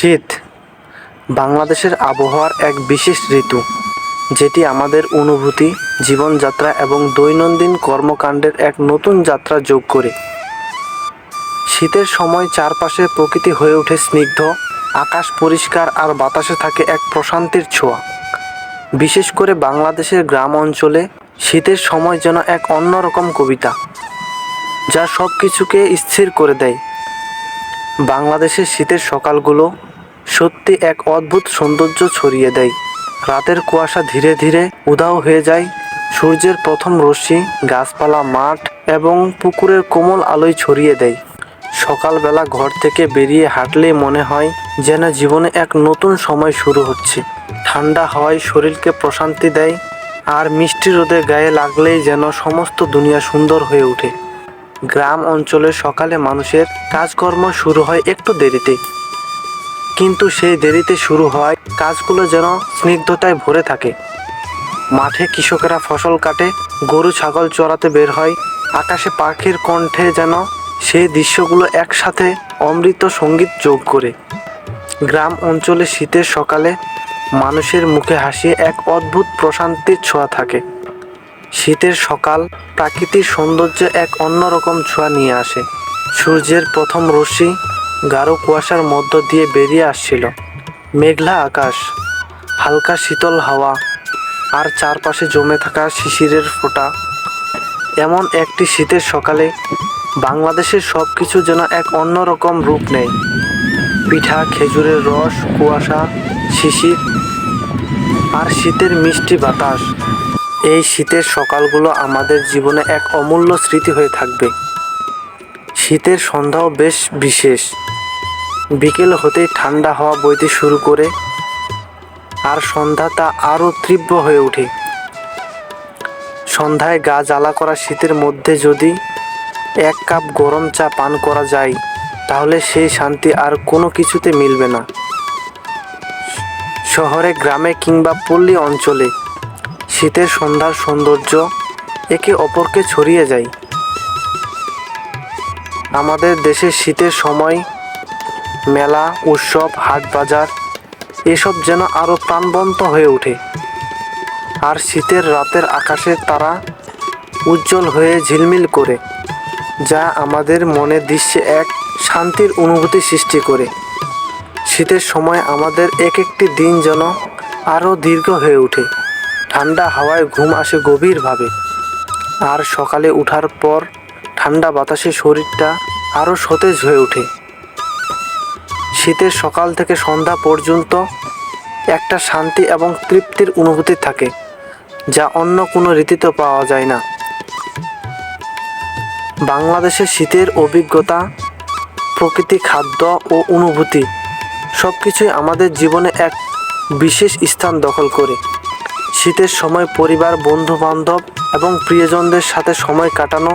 শীত বাংলাদেশের আবহাওয়ার এক বিশেষ ঋতু, যেটি আমাদের অনুভূতি, জীবনযাত্রা এবং দৈনন্দিন কর্মকাণ্ডের এক নতুন যাত্রা যোগ করে। শীতের সময় চারপাশে প্রকৃতি হয়ে ওঠে স্নিগ্ধ, আকাশ পরিষ্কার আর বাতাসে থাকে এক প্রশান্তির ছোঁয়া। বিশেষ করে বাংলাদেশের গ্রাম অঞ্চলে শীতের সময় যেন এক অন্যরকম কবিতা, যা সব কিছুকে স্থির করে দেয়। বাংলাদেশের শীতের সকালগুলো সত্যি এক অদ্ভুত সৌন্দর্য ছড়িয়ে দেয়। রাতের কুয়াশা ধীরে ধীরে উধাও হয়ে যায়, সূর্যের প্রথম রশ্মি গাছপালা, মাঠ এবং পুকুরের কোমল আলোয় ছড়িয়ে দেয়। সকালবেলা ঘর থেকে বেরিয়ে হাঁটলেই মনে হয় যেন জীবনে এক নতুন সময় শুরু হচ্ছে। ঠান্ডা হাওয়ায় শরীরকে প্রশান্তি দেয়, আর মিষ্টি রোদে গায়ে লাগলেই যেন সমস্ত দুনিয়া সুন্দর হয়ে ওঠে। গ্রাম অঞ্চলে সকালে মানুষের কাজকর্ম শুরু হয় একটু দেরিতে, কিন্তু সেই দেরিতে শুরু হয় কাজগুলো যেন স্নিগ্ধতায় ভরে থাকে। মাঠে কৃষকেরা ফসল কাটে, গরু ছাগল চড়াতে বের হয়, আকাশে পাখির কণ্ঠে যেন সেই দৃশ্যগুলো একসাথে অমৃত সঙ্গীত যোগ করে। গ্রাম অঞ্চলে শীতের সকালে মানুষের মুখে হাসি, এক অদ্ভুত প্রশান্তির ছোঁয়া থাকে। শীতের সকাল প্রাকৃতিক সৌন্দর্যে এক অন্যরকম ছোঁয়া নিয়ে আসে। সূর্যের প্রথম রশ্মি গাঢ় কুয়াশার মধ্য দিয়ে বেরিয়ে আসছিল। মেঘলা আকাশ, হালকা শীতল হাওয়া আর চারপাশে জমে থাকা শিশিরের ফোঁটা। এমন একটি শীতের সকালে বাংলাদেশের সব কিছু যেন এক অন্যরকম রূপ নেয়। পিঠা, খেজুরের রস, কুয়াশা, শিশির আর শীতের মিষ্টি বাতাস। এই শীতের সকালগুলো আমাদের জীবনে এক অমূল্য স্মৃতি হয়ে থাকবে। শীতের সন্ধ্যাও বেশ বিশেষ। বিকেল হতেই ঠান্ডা হাওয়া বইতে শুরু করে, আর সন্ধ্যা তা আরও তীব্র হয়ে ওঠে। সন্ধ্যায় গা জ্বালা করা শীতের মধ্যে যদি এক কাপ গরম চা পান করা যায়, তাহলে সেই শান্তি আর কোনো কিছুতে মিলবে না। শহরে, গ্রামে কিংবা পল্লী অঞ্চলে শীতের সন্ধ্যার সৌন্দর্য একে অপরকে ছড়িয়ে যায়। আমাদের দেশে শীতের সময় মেলা, উৎসব, হাট বাজার এসব যেন আরও প্রাণবন্ত হয়ে ওঠে। আর শীতের রাতের আকাশের তারা উজ্জ্বল হয়ে ঝিলমিল করে, যা আমাদের মনে দৃশ্যে এক শান্তির অনুভূতি সৃষ্টি করে। শীতের সময় আমাদের এক একটি দিন যেন আরও দীর্ঘ হয়ে ওঠে। ঠান্ডা হাওয়ায় ঘুম আসে গভীরভাবে, আর সকালে ওঠার পর ঠান্ডা বাতাসে শরীরটা আরও সতেজ হয়ে ওঠে। শীতের সকাল থেকে সন্ধ্যা পর্যন্ত একটা শান্তি এবং তৃপ্তির অনুভূতি থাকে, যা অন্য কোনো ঋতুতে পাওয়া যায় না। বাংলাদেশের শীতের অভিজ্ঞতা, প্রকৃতি, খাদ্য ও অনুভূতি সব কিছুই আমাদের জীবনে এক বিশেষ স্থান দখল করে। শীতের সময় পরিবার, বন্ধু বান্ধব এবং প্রিয়জনদের সাথে সময় কাটানো,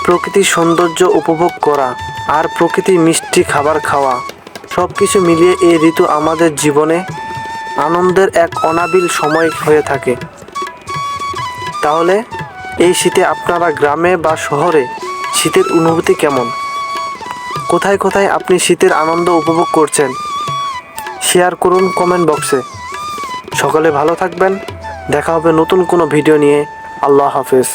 প্রকৃতির সৌন্দর্য উপভোগ করা আর প্রকৃতির মিষ্টি খাবার খাওয়া, সব কিছু মিলিয়ে এই ঋতু আমাদের জীবনে আনন্দের এক অনাবিল সময় হয়ে থাকে। তাহলে এই শীতে আপনারা গ্রামে বা শহরে শীতের অনুভূতি কেমন? কোথায় কোথায় আপনি শীতের আনন্দ উপভোগ করছেন? শেয়ার করুন কমেন্ট বক্সে। সকলে ভালো থাকবেন। দেখা হবে নতুন কোনো ভিডিও নিয়ে। আল্লাহ হাফেজ।